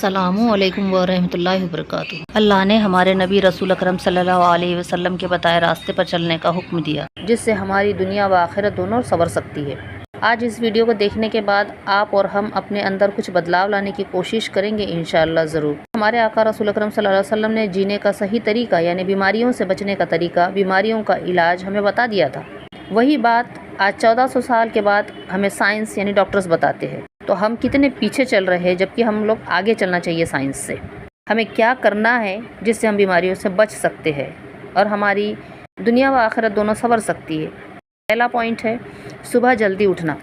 السلام علیکم ورحمۃ اللہ وبرکاتہ۔ اللہ نے ہمارے نبی رسول اکرم صلی اللہ علیہ وسلم کے بتائے راستے پر چلنے کا حکم دیا، جس سے ہماری دنیا و آخرت دونوں سنور سکتی ہے۔ آج اس ویڈیو کو دیکھنے کے بعد آپ اور ہم اپنے اندر کچھ بدلاؤ لانے کی کوشش کریں گے انشاءاللہ ضرور۔ ہمارے آقا رسول اکرم صلی اللہ علیہ وسلم نے جینے کا صحیح طریقہ یعنی بیماریوں سے بچنے کا طریقہ، بیماریوں کا علاج ہمیں بتا دیا تھا۔ وہی بات آج 1400 سال کے بعد ہمیں سائنس یعنی ڈاکٹرز بتاتے ہیں۔ تو ہم کتنے پیچھے چل رہے ہیں، جبکہ ہم لوگ آگے چلنا چاہیے سائنس سے۔ ہمیں کیا کرنا ہے جس سے ہم بیماریوں سے بچ سکتے ہیں اور ہماری دنیا و آخرت دونوں سنور سکتی ہے۔ پہلا پوائنٹ ہے صبح جلدی اٹھنا۔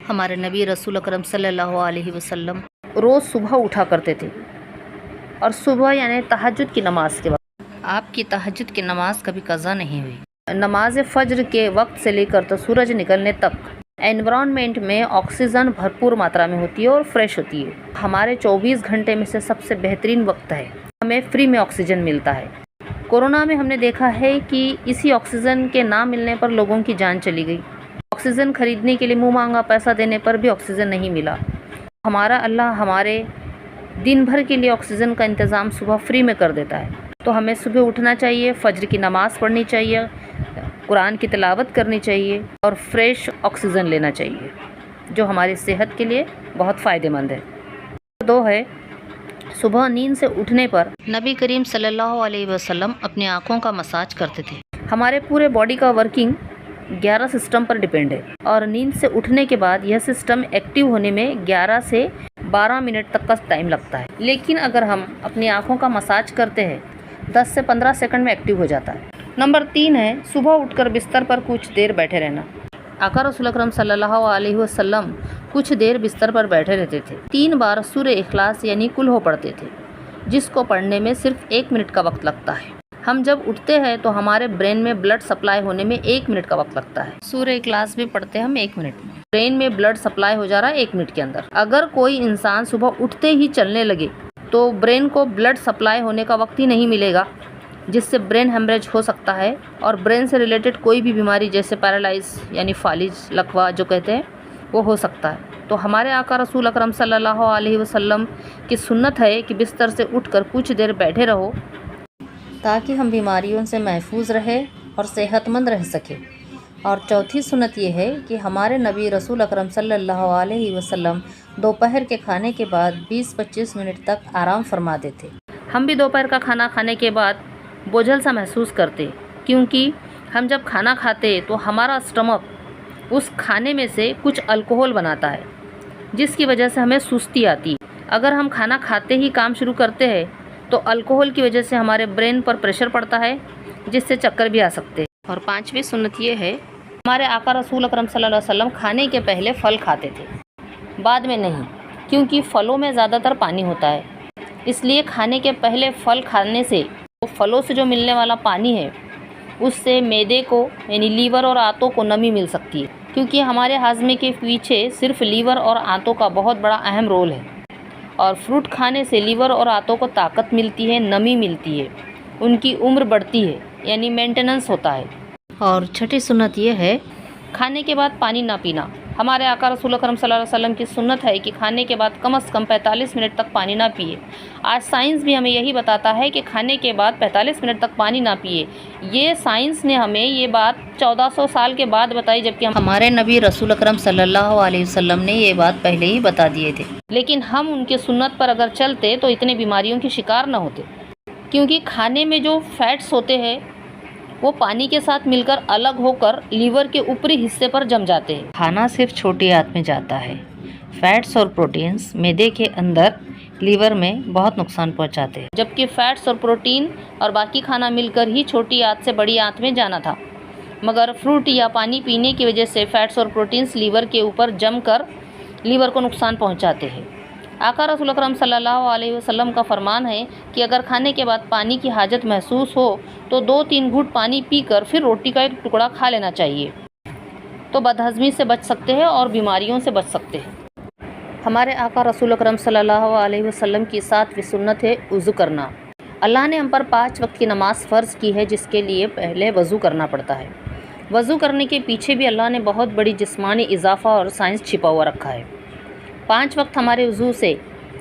ہمارے نبی رسول اکرم صلی اللہ علیہ وسلم روز صبح اٹھا کرتے تھے، اور صبح یعنی تہجد کی نماز کے وقت۔ آپ کی تہجد کی نماز کبھی قضا نہیں ہوئی۔ نماز فجر کے وقت سے لے کر تو سورج نکلنے تک انوائرمنٹ میں آکسیجن بھرپور ماترا میں ہوتی ہے اور فریش ہوتی ہے۔ ہمارے 24 گھنٹے میں سے سب سے بہترین وقت ہے، ہمیں فری میں آکسیجن ملتا ہے۔ کورونا میں ہم نے دیکھا ہے کہ اسی آکسیجن کے نہ ملنے پر لوگوں کی جان چلی گئی۔ آکسیجن خریدنے کے لیے منہ مانگا پیسہ دینے پر بھی آکسیجن نہیں ملا۔ ہمارا اللہ ہمارے دن بھر کے لیے آکسیجن کا انتظام صبح فری میں کر دیتا ہے۔ تو ہمیں صبح اٹھنا چاہیے، فجر کی نماز پڑھنی چاہیے، قرآن کی تلاوت کرنی چاہیے اور فریش آکسیجن لینا چاہیے، جو ہماری صحت کے لیے بہت فائدہ مند ہے۔ دو ہے صبح نیند سے اٹھنے پر نبی کریم صلی اللہ علیہ وسلم اپنی آنکھوں کا مساج کرتے تھے۔ ہمارے پورے باڈی کا ورکنگ 11 سسٹم پر ڈیپینڈ ہے، اور نیند سے اٹھنے کے بعد یہ سسٹم ایکٹیو ہونے میں 11 سے 12 منٹ تک کا ٹائم لگتا ہے، لیکن اگر ہم اپنی آنکھوں کا مساج کرتے ہیں 10 سے 15 سیکنڈ میں ایکٹیو ہو جاتا ہے۔ نمبر 3 ہے صبح اٹھ کر بستر پر کچھ دیر بیٹھے رہنا۔ آقا رسول اکرم صلی اللہ علیہ وسلم کچھ دیر بستر پر بیٹھے رہتے تھے، 3 بار سورہ اخلاص یعنی کل ہو پڑھتے تھے، جس کو پڑھنے میں صرف 1 منٹ کا وقت لگتا ہے۔ ہم جب اٹھتے ہیں تو ہمارے برین میں بلڈ سپلائی ہونے میں 1 منٹ کا وقت لگتا ہے۔ سورہ اخلاص بھی پڑھتے ہم 1 منٹ میں، برین میں بلڈ سپلائی ہو جا رہا ہے 1 منٹ کے اندر۔ اگر کوئی انسان صبح اٹھتے ہی چلنے لگے تو برین کو بلڈ سپلائی ہونے کا وقت ہی نہیں ملے گا، جس سے برین ہیمریج ہو سکتا ہے، اور برین سے ریلیٹڈ کوئی بھی بیماری جیسے پیرالائز یعنی فالج، لکوا جو کہتے ہیں، وہ ہو سکتا ہے۔ تو ہمارے آقا رسول اکرم صلی اللہ علیہ وسلم کی سنت ہے کہ بستر سے اٹھ کر کچھ دیر بیٹھے رہو، تاکہ ہم بیماریوں سے محفوظ رہے اور صحت مند رہ سکیں۔ اور چوتھی سنت یہ ہے کہ ہمارے نبی رسول اکرم صلی اللہ علیہ وسلم دوپہر کے کھانے کے بعد 20-25 منٹ تک آرام فرماتے تھے۔ ہم بھی دوپہر کا کھانا کھانے کے بعد بوجھل سا محسوس کرتے، کیونکہ ہم جب کھانا کھاتے تو ہمارا اسٹمک اس کھانے میں سے کچھ الکوہول بناتا ہے، جس کی وجہ سے ہمیں سستی آتی ہے۔ اگر ہم کھانا کھاتے ہی کام شروع کرتے ہیں تو الکوہول کی وجہ سے ہمارے برین پر پریشر پڑتا ہے، جس سے چکر بھی آ سکتے ہیں۔ اور 5ویں سنت یہ ہے ہمارے آقا رسول اکرم صلی اللہ علیہ وسلم کھانے کے پہلے پھل کھاتے تھے، بعد میں نہیں، کیونکہ پھلوں میں زیادہ تر پانی ہوتا ہے، اس لیے کھانے کے پہلے پھل کھانے سے پھلوں سے جو ملنے والا پانی ہے اس سے معدے کو یعنی لیور اور آنتوں کو نمی مل سکتی ہے، کیونکہ ہمارے ہاضمے کے پیچھے صرف لیور اور آنتوں کا بہت بڑا اہم رول ہے۔ اور فروٹ کھانے سے لیور اور آنتوں کو طاقت ملتی ہے، نمی ملتی ہے، ان کی عمر بڑھتی ہے یعنی مینٹیننس ہوتا ہے۔ اور 6ٹھی سنت یہ ہے کھانے کے بعد پانی نہ پینا۔ ہمارے آقا رسول اکرم صلی اللہ علیہ وسلم کی سنت ہے کہ کھانے کے بعد کم از کم 45 منٹ تک پانی نہ پیے۔ آج سائنس بھی ہمیں یہی بتاتا ہے کہ کھانے کے بعد 45 منٹ تک پانی نہ پیے۔ یہ سائنس نے ہمیں یہ بات 1400 سال کے بعد بتائی، جبکہ ہمارے نبی رسول اکرم صلی اللہ علیہ وسلم نے یہ بات پہلے ہی بتا دیے تھے، لیکن ہم ان کے سنت پر اگر چلتے تو اتنے بیماریوں کی شکار نہ ہوتے، کیونکہ کھانے میں جو فیٹس ہوتے ہیں وہ پانی کے ساتھ مل کر الگ ہو کر لیور کے اوپری حصے پر جم جاتے ہیں۔ کھانا صرف چھوٹی آنت میں جاتا ہے، فیٹس اور پروٹینز معدے کے اندر لیور میں بہت نقصان پہنچاتے ہیں، جبکہ فیٹس اور پروٹین اور باقی کھانا مل کر ہی چھوٹی آنت سے بڑی آنت میں جانا تھا، مگر فروٹ یا پانی پینے کی وجہ سے فیٹس اور پروٹینز لیور کے اوپر جم کر لیور کو نقصان پہنچاتے ہیں۔ آقا رسول اکرم صلی اللہ علیہ وسلم کا فرمان ہے کہ اگر کھانے کے بعد پانی کی حاجت محسوس ہو تو 2-3 گھونٹ پانی پی کر پھر روٹی کا ایک ٹکڑا کھا لینا چاہیے، تو بدہضمی سے بچ سکتے ہیں اور بیماریوں سے بچ سکتے ہیں۔ ہمارے آقا رسول اکرم صلی اللہ علیہ وسلم کی 7ویں سنت ہے وضو کرنا۔ اللہ نے ہم پر 5 وقت کی نماز فرض کی ہے، جس کے لیے پہلے وضو کرنا پڑتا ہے۔ وضو کرنے کے پیچھے بھی اللہ نے بہت بڑی جسمانی اضافہ اور سائنس چھپا ہوا رکھا ہے۔ 5 وقت ہمارے وضو سے